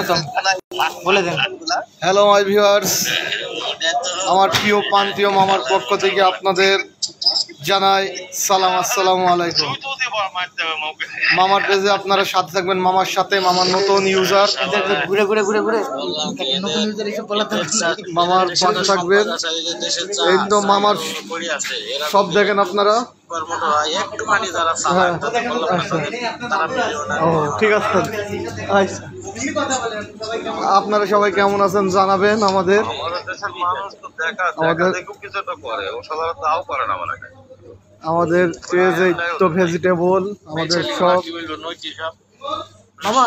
প্রথম বলে দেন। Hello my viewers, আমার প্রিয় প্রান্তীয় মামার পক্ষ থেকে আপনাদের জানাই সালাম, আসসালামু আলাইকুম। মামার পেজে আপনারা সাথে থাকবেন, মামার সাথে, মামার নতুন ইউজার ঘুরে ঘুরে ঘুরে ঘুরে নতুন ইউজার এসব বলাতে মামার পাশে থাকবেন। এই তো মামার সব দেখেন আপনারা। হ্যাঁ, ও ঠিক আছে। আপনারা সবাই কেমন আছেন জানাবেন আমাদের। আমাদের পেজে তো ভেজিটেবল আমাদের সব মামা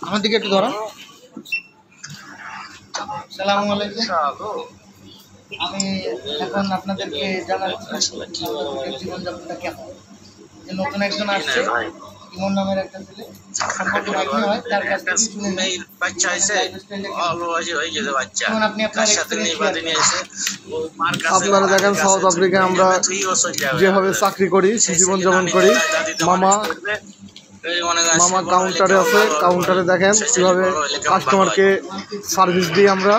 আমার দিকে একটু ধরো। আসসালামু আলাইকুম। আমি এখন আপনাদেরকে জানাচ্ছি জীবনযাপনটা কেমন। যে নতুন একজন আসছে, ইমন নামের একটা ছেলে, হয় তার কাছ থেকে শুনে আপনারা দেখেন সাউথ আফ্রিকায় আমরা যেভাবে চাকরি করি, জীবনযাপন করি, মামা কাউন্টারে আছে। কাউন্টারে দেখেন কিভাবে কাস্টমারকে সার্ভিস দিই আমরা।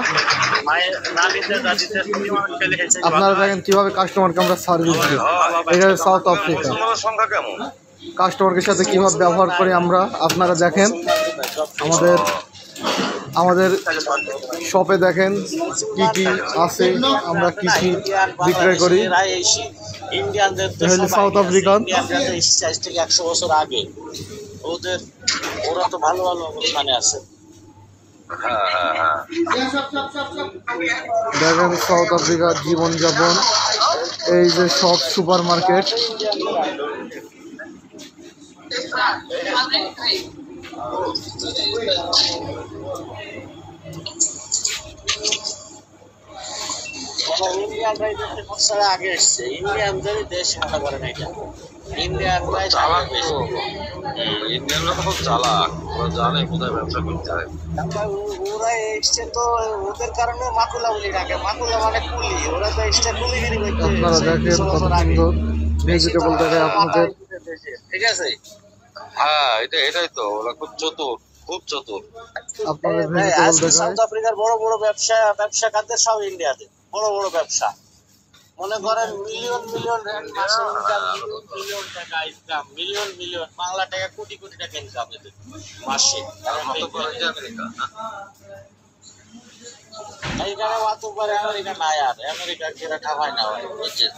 আপনারা দেখেন কিভাবে কাস্টমারকে আমরা সার্ভিস দিই। এটা সাউথ আফ্রিকা। কাস্টমারের সাথে কিভাবে ব্যবহার করি আমরা আপনারা দেখেন। আমাদের শপে দেখেন কি কি আছে, আমরা কি কি বিক্রয় করি। সাউথ আফ্রিকান 100 বছর আগে ওরা তো ভালো ভালো অবস্থানে আছে। দেখেন সাউথ আফ্রিকার জীবনযাপন। এই যে সব সুপার মার্কেট, ইন্ডিয়ানরাই আগে এসছে। ইন্ডিয়ানদের দেশ মনে করেন এটা ইন্ডিয়ানরাই ইন্ডিয়ানরা খুব চালাক, ওরা জানে কোথায় ব্যবসা করতে হয়। ওরা এসছে তো ওদের কারণে মাকুলা বলি ডাকে। মাকুলা মানে কুলি, ওরা তো এসছে কুলিগিরি করতে। আপনারা দেখেন কত সুন্দর ভেজিটেবল দেখে আপনাদের। ঠিক আছে, হ্যাঁ এটাই তো, ওরা খুব চতুর, খুব চতুর। আপনাদের ভেজিটেবল দেখে সাউথ আফ্রিকার বড় বড় ব্যবসা কাদের সব ইন্ডিয়াতে বড় বড় ব্যবসা। মনে করেন মিলিয়ন মিলিয়ন মাসে ইনকাম, মিলিয়ন টাকা ইনকাম, মিলিয়ন মিলিয়ন বাংলা টাকা, কোটি কোটি টাকা ইনকাম এদের মাসে। এইখানে অত করে আমেরিকা নাই, আর আমেরিকা কেরা ঠাপায় না, বুঝছেন?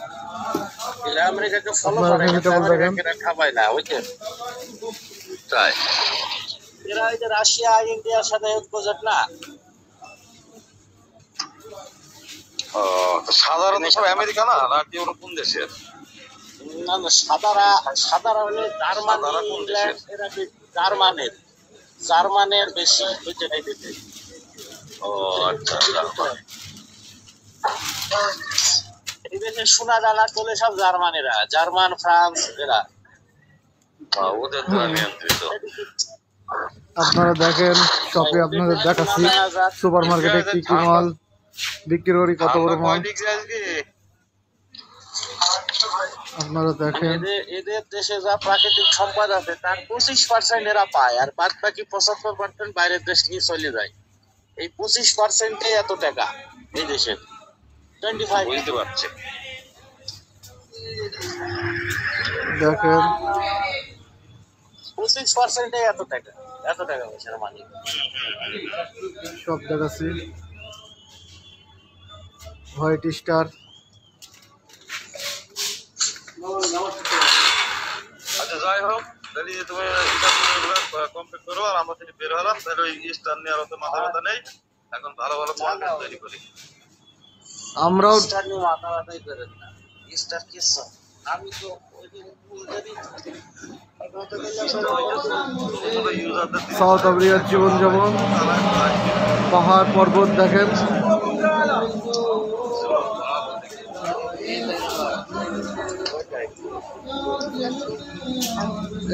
আমেরিকাকে ফলো করে কেরা ঠাপায় না, বুঝছেন? তাই এরা ওই যে রাশিয়া ইন্ডিয়ার সাথে প্রজেক্ট না, সাধারণ সব আমেরিকা না, নাকি ওরা কোন দেশের? না না, সাদারা হলে জার্মান, ইংল্যান্ড, এরা জার্মানের বেশি বুঝে নিতে। ও আচ্ছা, এই দেশে সোনা দানা চলে সব জার্মানেরা, জার্মান, ফ্রান্স, এরা ওদের নিয়ন্ত্রিত। আপনারা দেখেন শপে আপনাদের দেখাচ্ছি সুপার মার্কেটে কি কি মাল বিক্রি করি, কত বড় মাল আপনারা দেখেন। এদের দেশে যা প্রাকৃতিক সম্পদ আছে তার 25% এরা পায়, আর বাদ বাকি 75% বাইরের দেশ নিয়ে চলে যায়। এই 25% এত টাকা এই দেশের 25 বুঝতে পারছে। দেখেন 25% এত টাকা পয়সার মালিক সব দেখাচ্ছি। হোয়াইট স্টার, আচ্ছা যাই হোক, তাহলে তুমি কমপ্লিট করো, আর আমরা থেকে বের হলাম। তাহলে ওই স্টার নিয়ে আর অত মাথা ব্যথা নেই, এখন ভালো ভালো কন্টেন্ট তৈরি করি। আমরাও স্টার নিয়ে মাথা ব্যথাই করেন না। স্টার কি আমি তো সাউথ আফ্রিকার জীবনযাপন, পাহাড় পর্বত দেখেন।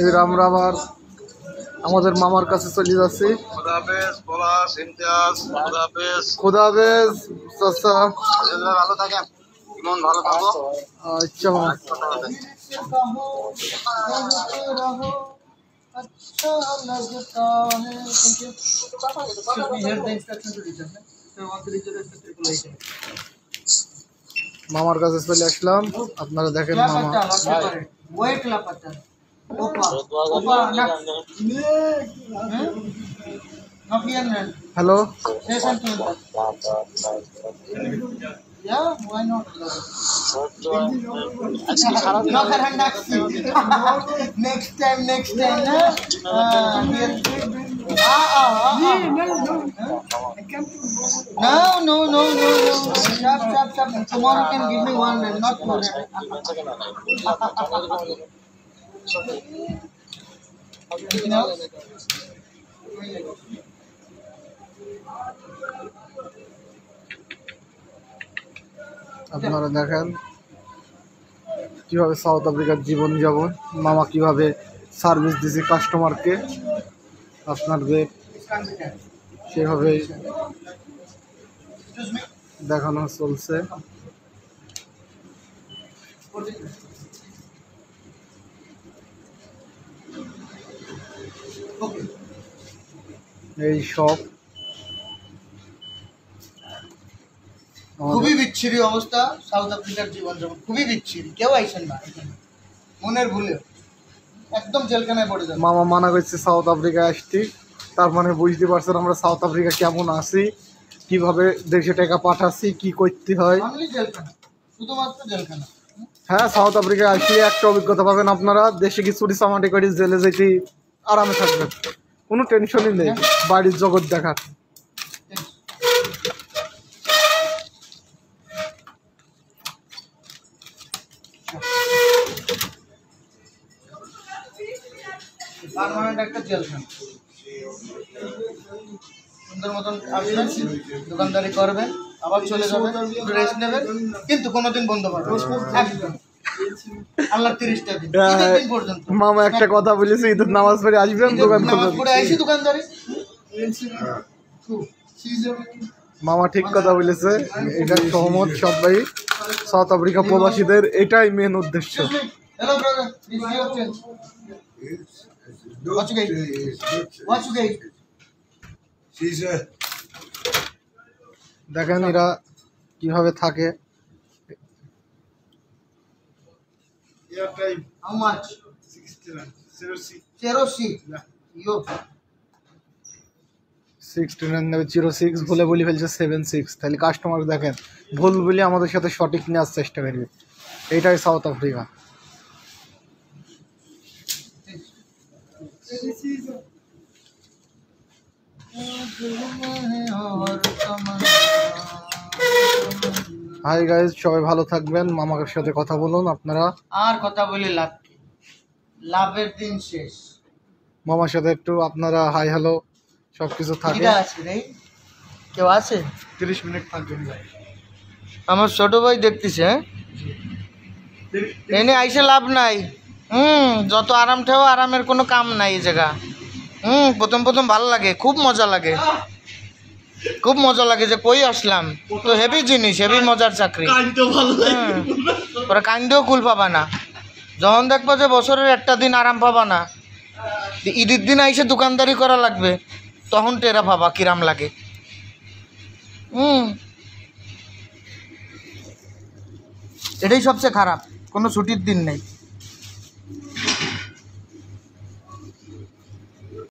এবার আমরা আবার আমাদের মামার কাছে চলে যাচ্ছি। খোদা হাফেজ পলাশ ইমতিয়াজ, খোদা হাফেজ। খোদা হাফেজ চাচা। ভালো থাকেন, মন ভালো থাকো। আচ্ছা মামা। अच्छा लगता है মামার কাছে চলে আসলাম। আপনারা দেখেন মামা ওয়েট লাপাতা ওপা ওপা না hello say something yeah why not next time no stop tomorrow can give me one man not two আপনারা দেখেন কিভাবে সাউথ আফ্রিকার জীবন যাপন, মামা কিভাবে সার্ভিস দিছে কাস্টমারকে, আপনাদের সেভাবে দেখানো চলছে। এই সব খুবই বিচ্ছিরি অবস্থা সাউথ আফ্রিকার জীবন যেমন খুবই বিচ্ছিরি, কেউ আইসেন না এখানে মনের ভুলে, একদম জেলখানায় পড়ে যাবে। মামা মানা করছে সাউথ আফ্রিকায় আসছি, তার মানে বুঝতে পারছেন আমরা সাউথ আফ্রিকা কেমন আছি, কিভাবে দেশে টাকা পাঠাচ্ছি, কি করতে হয়। জেলখানা, শুধুমাত্র জেলখানা। হ্যাঁ, সাউথ আফ্রিকায় আসলে একটা অভিজ্ঞতা পাবেন আপনারা, দেশে কি চুরি চামাটি করে জেলে যেতে আরামে থাকবেন, কোনো টেনশনই নেই বাড়ির জগৎ দেখার। পার্মানেন্ট একটা জেলখানা, সুন্দর মতন আসবেন, দোকানদারি করবেন, আবার চলে যাবেন, একটু রেস্ট নেবেন, কিন্তু কোনোদিন বন্ধ পাবেন একদম আল্লাহ 30টা দিন ঈদের দিন পর্যন্ত। মামা একটা কথা বলেছে, ঈদের নামাজ পড়ে আসবেন, দোকান করে আইসি দোকানদারি। মামা ঠিক কথা বলেছে, এটা সহমত সবাই, সাউথ আফ্রিকা প্রবাসীদের এটাই মেন উদ্দেশ্য। Hello brother, this is your change. What you guys? দেখেন এরা কিভাবে থাকে। How much? 06. Yo. 69 নেবে 06 বলে বলে ফেলছে 76, তাহলে কাস্টমার দেখেন ভুল বলে আমাদের সাথে সঠিক নেওয়ার চেষ্টা করবে, এইটাই সাউথ আফ্রিকা। হাই গাইজ, সবাই ভালো থাকবেন, মামার সাথে কথা বলুন আপনারা। আর কথা বলে লাভ কি, লাভের দিন শেষ। মামার সাথে একটু আপনারা হাই হ্যালো সবকিছু থাকে। আছে রে, কেউ আছে? 30 মিনিট থাকবেন। আমার ছোট ভাই দেখতেছে, হ্যাঁ এনে আইসে লাভ নাই। যত আরাম ঠেও আরামের কোনো কাম নাই এই জায়গা। প্রথম ভালো লাগে, খুব মজা লাগে, খুব মজা লাগে যে কই আসলাম, তো হেভি জিনিস, হেভি মজার চাকরি। পরে কান্দেও কুল পাবা না, যখন দেখবা যে বছরের একটা দিন আরাম পাবা না, ঈদের দিন আইসে দোকানদারি করা লাগবে, তখন টেরা পাবা কিরাম লাগে। এটাই সবচেয়ে খারাপ, কোনো ছুটির দিন নেই।